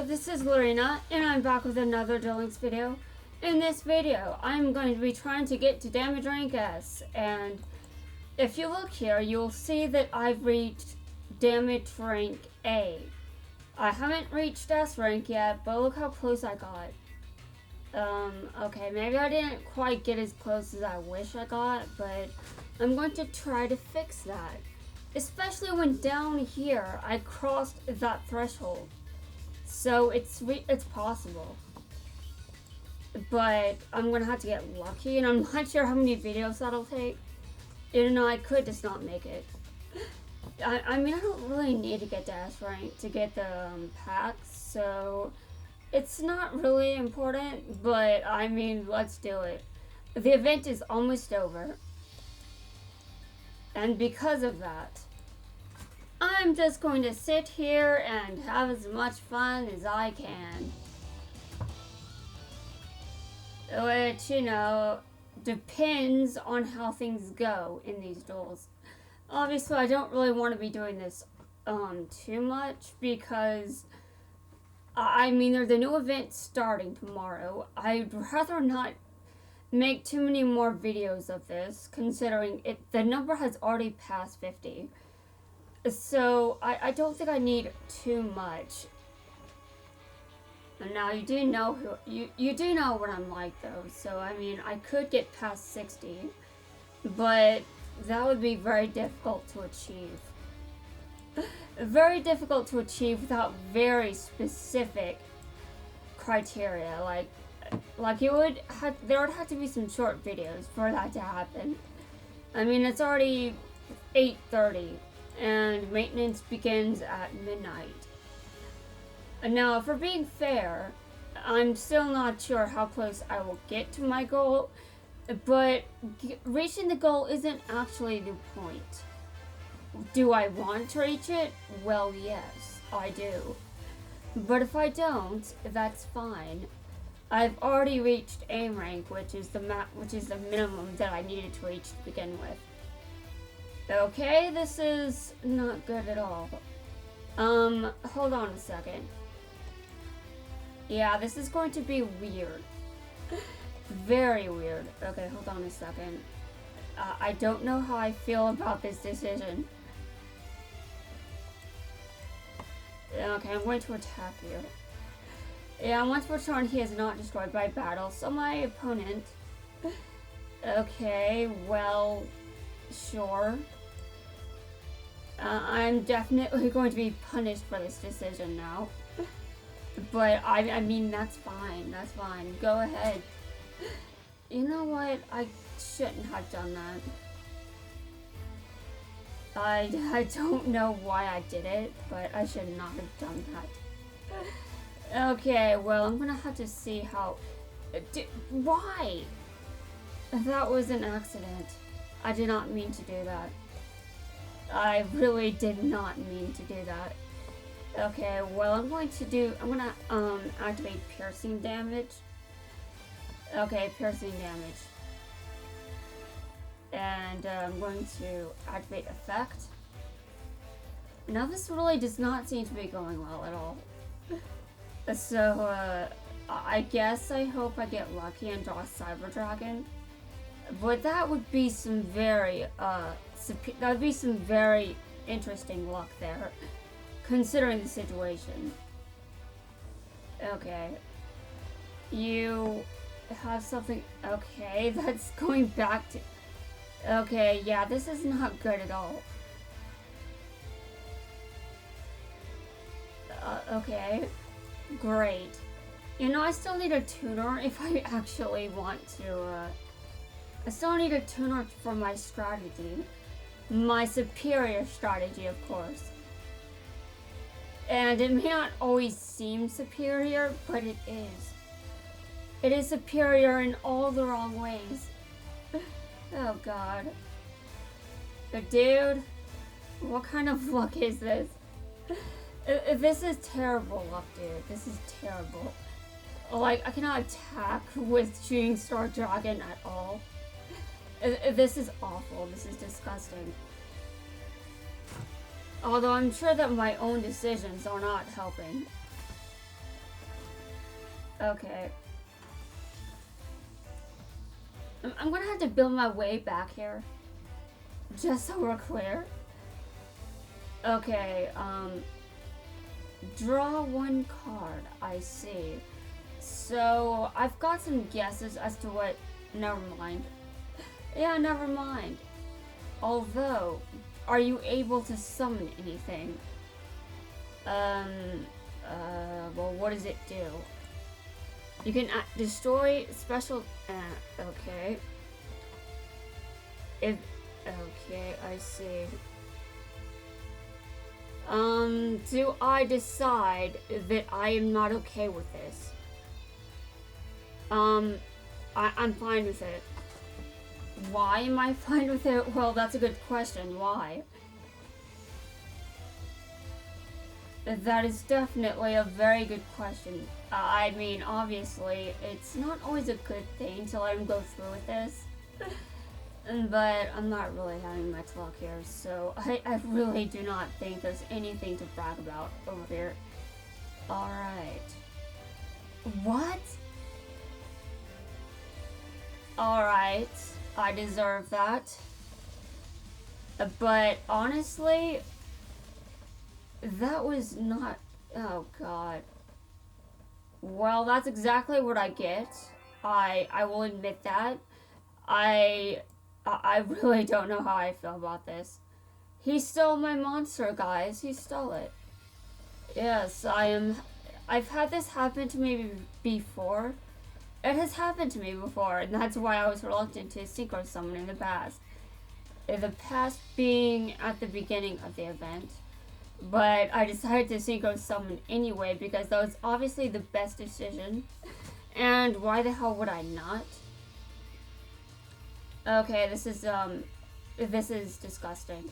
This is Lorena, and I'm back with another Duel Links video. In this video, I'm going to be trying to get to damage rank S, and if you look here, you'll see that I've reached damage rank A. I haven't reached S rank yet, but look how close I got. Okay, maybe I didn't quite get as close as I wish I got, but I'm going to try to fix that. Especially when down here, I crossed that threshold. So it's possible. But I'm gonna have to get lucky, and I'm not sure how many videos that'll take. You know, I could just not make it. I mean, I don't really need to get to S rank to get the packs, so it's not really important, but I mean, let's do it. The event is almost over. And because of that, I'm just going to sit here and have as much fun as I can. Which, you know, depends on how things go in these duels. Obviously, I don't really want to be doing this too much because, I mean, there's a new event starting tomorrow. I'd rather not make too many more videos of this, considering the number has already passed 50. So, I don't think I need too much. And now you do know you do know what I'm like though, so I mean I could get past 60, but that would be very difficult to achieve. Very difficult to achieve without very specific criteria. Like there would have to be some short videos for that to happen. I mean, it's already 8:30 and maintenance begins at midnight. Now, if we're being fair, I'm still not sure how close I will get to my goal, but reaching the goal isn't actually the point. Do I want to reach it? Well, yes, I do. But if I don't, that's fine. I've already reached A rank, which is the minimum that I needed to reach to begin with. Okay, this is not good at all. Hold on a second. Yeah, this is going to be weird. Very weird. Okay, hold on a second. I don't know how I feel about this decision. Okay, I'm going to attack you. Yeah, once per turn, he is not destroyed by battle, so my opponent... Okay, well, sure. I'm definitely going to be punished for this decision now. But, I mean, that's fine. That's fine. Go ahead. You know what? I shouldn't have done that. I don't know why I did it, but I should not have done that. Okay, well, I'm gonna have to see how... Why? That was an accident. I did not mean to do that. I really did not mean to do that. Okay, well, I'm gonna activate piercing damage. Okay, piercing damage. And I'm going to activate effect. Now this really does not seem to be going well at all. So, I guess I hope I get lucky and draw Cyber Dragon. But that would be some very, interesting luck there. Considering the situation. Okay. You have something... Okay, that's going back to... Okay, yeah, this is not good at all. Okay. Great. You know, I still need a tuner if I actually want to, I still need a tuner for my strategy. My superior strategy, of course. And it may not always seem superior, but it is. It is superior in all the wrong ways. Oh god. But dude, what kind of luck is this? This is terrible luck, dude. This is terrible. Like, I cannot attack with Shooting Star Dragon at all. This is awful. This is disgusting. Although I'm sure that my own decisions are not helping. Okay. I'm gonna have to build my way back here. Just so we're clear. Okay, draw one card, I see. So, I've got some guesses as to what... Never mind. Yeah, never mind. Although, are you able to summon anything? Well, what does it do? You can destroy special... okay. Okay, I see. Do I decide that I am not okay with this? I'm fine with it. Why am I fine with it? Well, that's a good question. Why? That is definitely a very good question. I mean, obviously, it's not always a good thing to let him go through with this. But I'm not really having much luck here, so I really do not think there's anything to brag about over here. Alright. What? Alright, I deserve that. But honestly, that was not... Oh god. Well, that's exactly what I get. I will admit that. I really don't know how I feel about this. He stole my monster, guys. He stole it. Yes, I've had this happen to me before. It has happened to me before, and that's why I was reluctant to synchro summon in the past. The past being at the beginning of the event. But I decided to synchro summon anyway because that was obviously the best decision. And why the hell would I not? Okay, this is disgusting.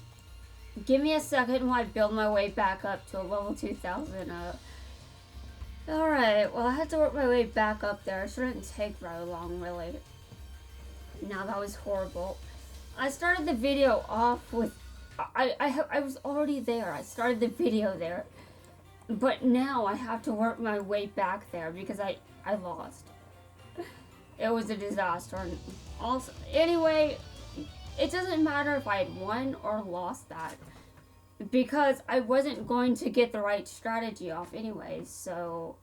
Give me a second while I build my way back up to a level 2000. Alright, well I had to work my way back up there. It shouldn't take very long, really. Now that was horrible. I started the video off with... I was already there. I started the video there. But now I have to work my way back there because I lost. It was a disaster. And also, anyway, it doesn't matter if I had won or lost that. Because I wasn't going to get the right strategy off anyway. So,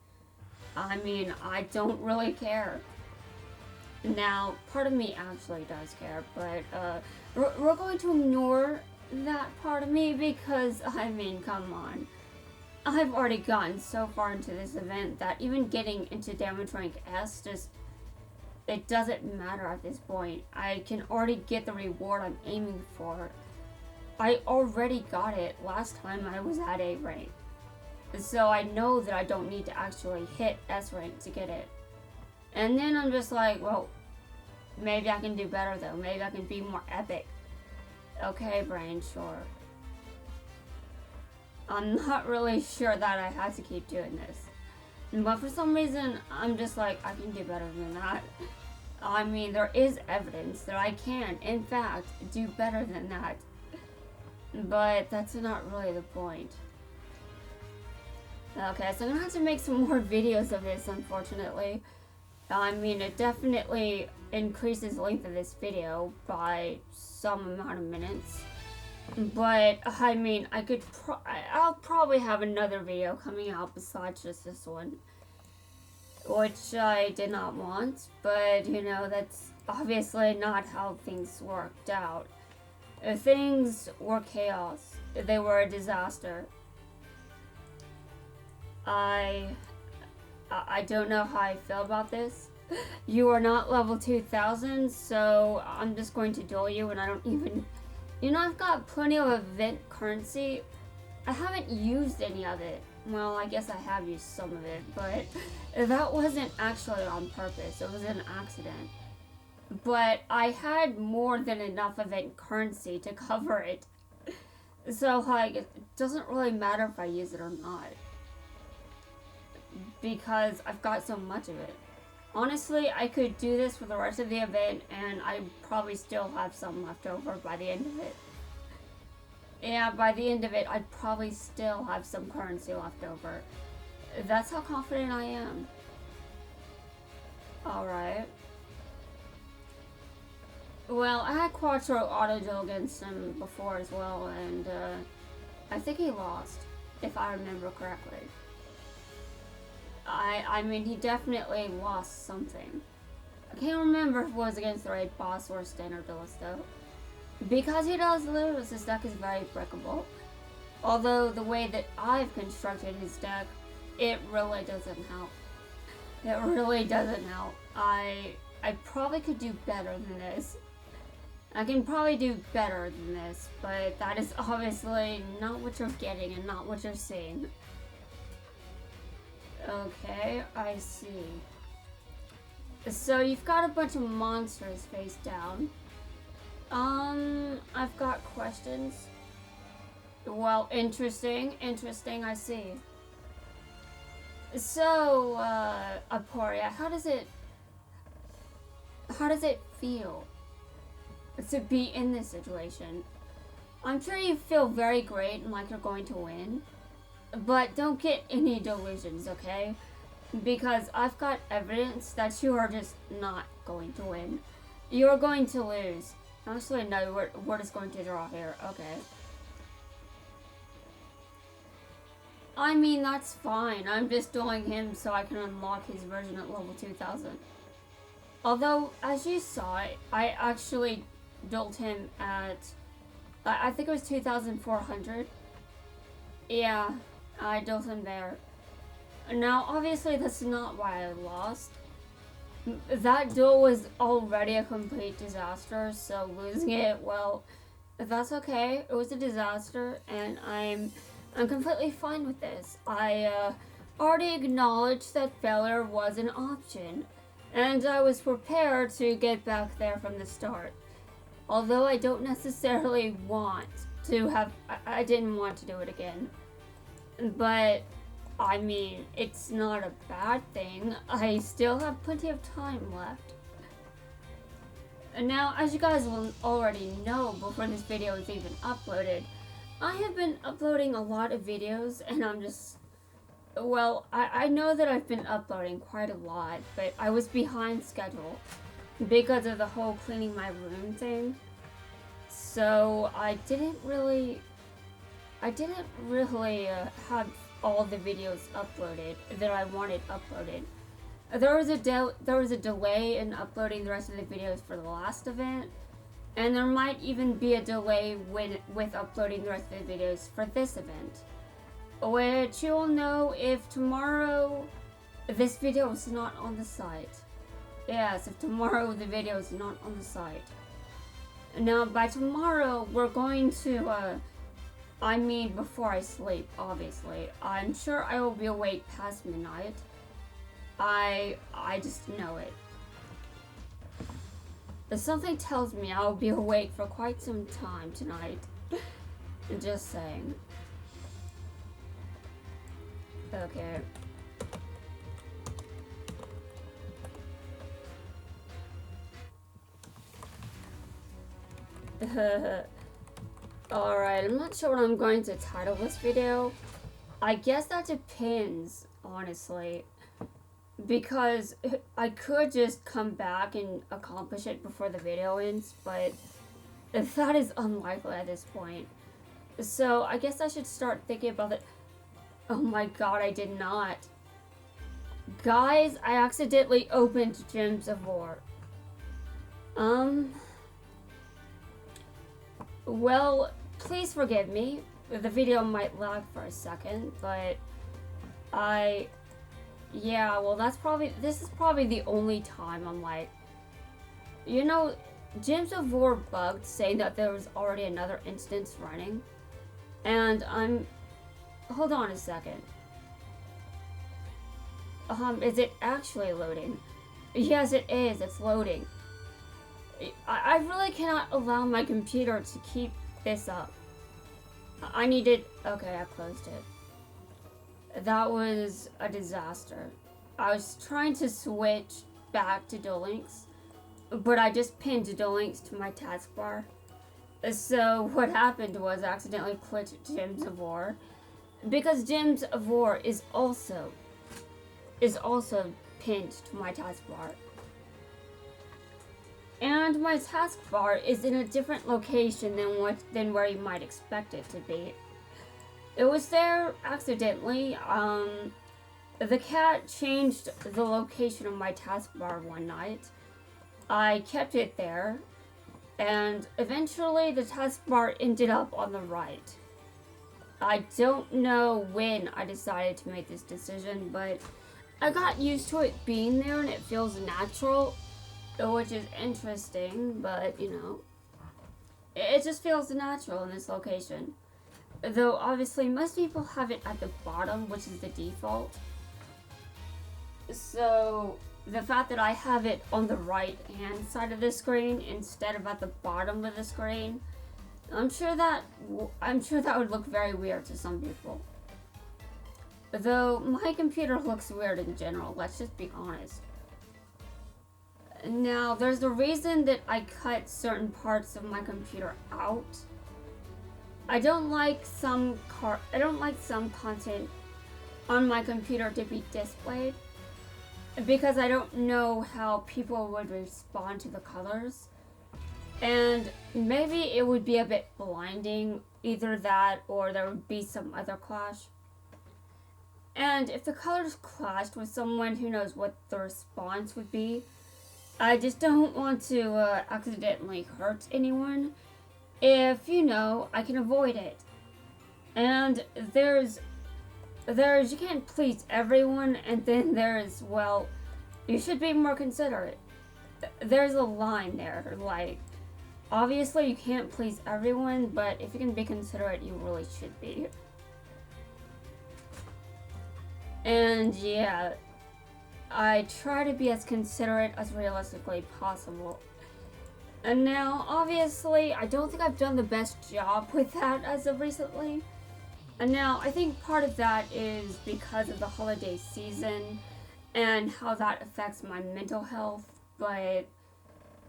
I mean, I don't really care. Now, part of me actually does care. But we're going to ignore that part of me because, I mean, come on. I've already gotten so far into this event that even getting into damage rank S just... It doesn't matter at this point. I can already get the reward I'm aiming for. I already got it last time I was at A rank. So I know that I don't need to actually hit S rank to get it. And then I'm just like, well, maybe I can do better though. Maybe I can be more epic. Okay, brain, sure. I'm not really sure that I have to keep doing this. But for some reason, I'm just like, I can do better than that. I mean, there is evidence that I can, in fact, do better than that. But that's not really the point. Okay, so I'm gonna have to make some more videos of this, unfortunately. I mean, it definitely increases the length of this video by some amount of minutes. But, I mean, I'll probably have another video coming out besides just this one. Which I did not want, but, you know, that's obviously not how things worked out. Things were chaos. They were a disaster. I don't know how I feel about this. You are not level 2000, so I'm just going to duel you, and I don't even... You know, I've got plenty of event currency. I haven't used any of it. Well, I guess I have used some of it, but that wasn't actually on purpose. It was an accident. But I had more than enough event currency to cover it. So, like, it doesn't really matter if I use it or not. Because I've got so much of it. Honestly, I could do this for the rest of the event, and I probably still have some left over by the end of it. Yeah, by the end of it, I'd probably still have some currency left over. That's how confident I am. Alright. Well, I had Quattro auto duel against him before as well, and I think he lost, if I remember correctly. I mean, he definitely lost something. I can't remember if it was against the raid boss or standard duelist though. Because he does lose, his deck is very breakable. Although the way that I've constructed his deck, it really doesn't help. It really doesn't help. I probably could do better than this. I can probably do better than this, but that is obviously not what you're getting and not what you're seeing. Okay, I see. So you've got a bunch of monsters face down. I've got questions. Well, interesting, I see. So, Aporia, how does it feel to be in this situation? I'm sure you feel very great and like you're going to win, but don't get any delusions, okay? Because I've got evidence that you are just not going to win. You're going to lose. Actually, no, we're just going to draw here. Okay. I mean, that's fine. I'm just dueling him so I can unlock his version at level 2000. Although, as you saw, I actually dueled him at, I think it was 2400. Yeah, I dueled him there. Now, obviously, that's not why I lost. That duel was already a complete disaster, so losing it, well, that's okay. It was a disaster, and I'm completely fine with this. I already acknowledged that failure was an option, and I was prepared to get back there from the start. Although I don't necessarily want to have, I didn't want to do it again. But I mean, it's not a bad thing. I still have plenty of time left. And now, as you guys will already know before this video is even uploaded, I have been uploading a lot of videos, and I'm just... Well, I know that I've been uploading quite a lot, but I was behind schedule because of the whole cleaning my room thing. So I didn't really have all the videos uploaded that I wanted uploaded. There was a delay in uploading the rest of the videos for the last event, and there might even be a delay with uploading the rest of the videos for this event, which you will know if tomorrow this video is not on the site. Yes, if tomorrow the video is not on the site. Now, by tomorrow, we're going to, I mean before I sleep, obviously. I'm sure I will be awake past midnight. I just know it. Something tells me I'll be awake for quite some time tonight. Just saying. Okay. Alright, I'm not sure what I'm going to title this video. I guess that depends, honestly. Because I could just come back and accomplish it before the video ends, but that is unlikely at this point. So I guess I should start thinking about it. Oh my god, I did not. Guys, I accidentally opened Gems of War. Well, please forgive me. The video might lag for a second, but yeah, well, this is probably the only time I'm like, you know, Gems of War bugged saying that there was already another instance running, and hold on a second. Is it actually loading? Yes, it is, it's loading. I really cannot allow my computer to keep this up. I needed... Okay, I closed it. That was a disaster. I was trying to switch back to Duel Links, but I just pinned Duel Links to my taskbar. So what happened was I accidentally clicked Gems of War, because Gems of War is also pinned to my taskbar. And my taskbar is in a different location than where you might expect it to be. It was there accidentally. The cat changed the location of my taskbar one night. I kept it there, and eventually the taskbar ended up on the right. I don't know when I decided to make this decision, but I got used to it being there and it feels natural, which is interesting, but you know, it just feels natural in this location. Though obviously most people have it at the bottom, which is the default. So the fact that I have it on the right hand side of the screen instead of at the bottom of the screen, I'm sure that would look very weird to some people. Though my computer looks weird in general, let's just be honest. Now, there's a reason that I cut certain parts of my computer out. I don't like some content on my computer to be displayed because I don't know how people would respond to the colors. And maybe it would be a bit blinding, either that or there would be some other clash. And if the colors clashed with someone who knows what the response would be, I just don't want to accidentally hurt anyone. If, you know, I can avoid it. And there's, you can't please everyone, and then there's, well, you should be more considerate. There's a line there, like, obviously you can't please everyone, but if you can be considerate, you really should be. And yeah, I try to be as considerate as realistically possible. And now, obviously, I don't think I've done the best job with that as of recently. And now, I think part of that is because of the holiday season and how that affects my mental health, but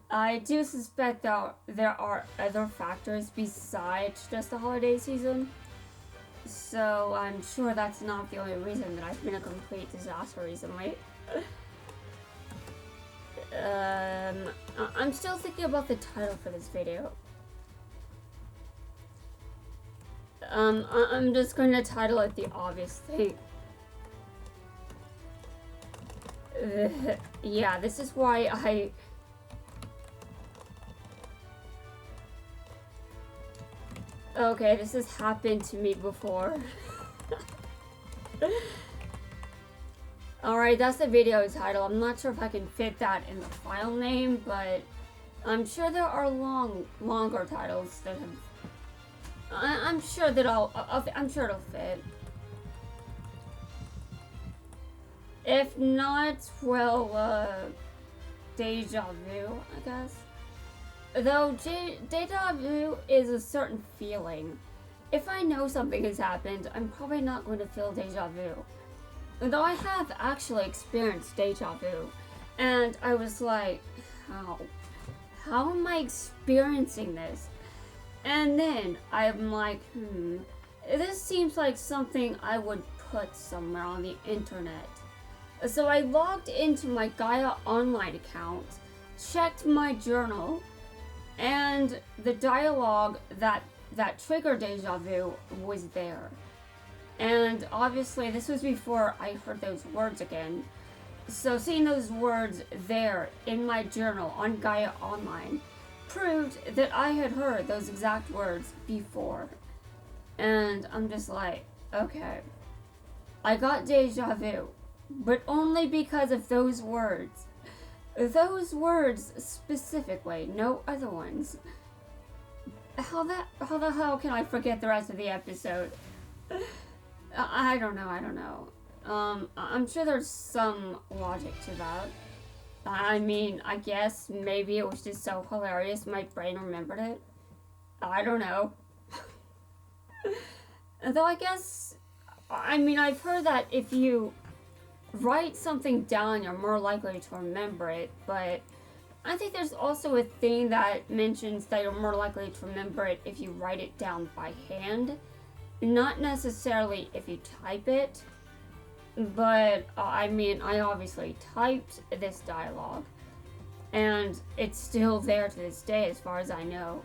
I do suspect that there are other factors besides just the holiday season. So I'm sure that's not the only reason that I've been a complete disaster recently. I'm still thinking about the title for this video. I'm just going to title it the obvious thing. Yeah, this is why Okay, this has happened to me before. Alright, that's the video title. I'm not sure if I can fit that in the file name, but I'm sure there are longer titles that have... I'm sure that I'm sure it'll fit. If not, well, Deja Vu, I guess. Though Deja Vu is a certain feeling. If I know something has happened, I'm probably not going to feel Deja Vu. Though I have actually experienced Deja Vu, and I was like, how? How am I experiencing this? And then I'm like, this seems like something I would put somewhere on the internet. So I logged into my Gaia Online account, checked my journal, and the dialogue that triggered Deja Vu was there. And obviously this was before I heard those words again. So seeing those words there in my journal on Gaia Online proved that I had heard those exact words before. And I'm just like, okay, I got Deja Vu, but only because of those words. Those words specifically, no other ones. How the hell can I forget the rest of the episode? I don't know. I'm sure there's some logic to that. I mean, I guess maybe it was just so hilarious my brain remembered it. I don't know. Though I guess, I mean, I've heard that if you write something down, you're more likely to remember it, but I think there's also a thing that mentions that you're more likely to remember it if you write it down by hand. Not necessarily if you type it, but I mean, I obviously typed this dialogue. And it's still there to this day as far as I know.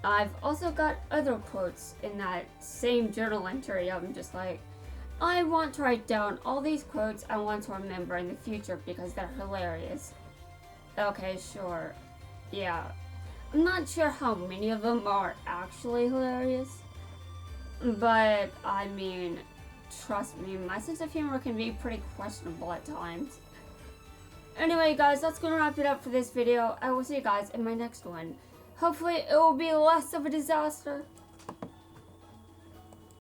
I've also got other quotes in that same journal entry. I'm just like, I want to write down all these quotes I want to remember in the future because they're hilarious. Okay, sure. Yeah. I'm not sure how many of them are actually hilarious. But, I mean, trust me, my sense of humor can be pretty questionable at times. Anyway, guys, that's gonna wrap it up for this video. I will see you guys in my next one. Hopefully, it will be less of a disaster.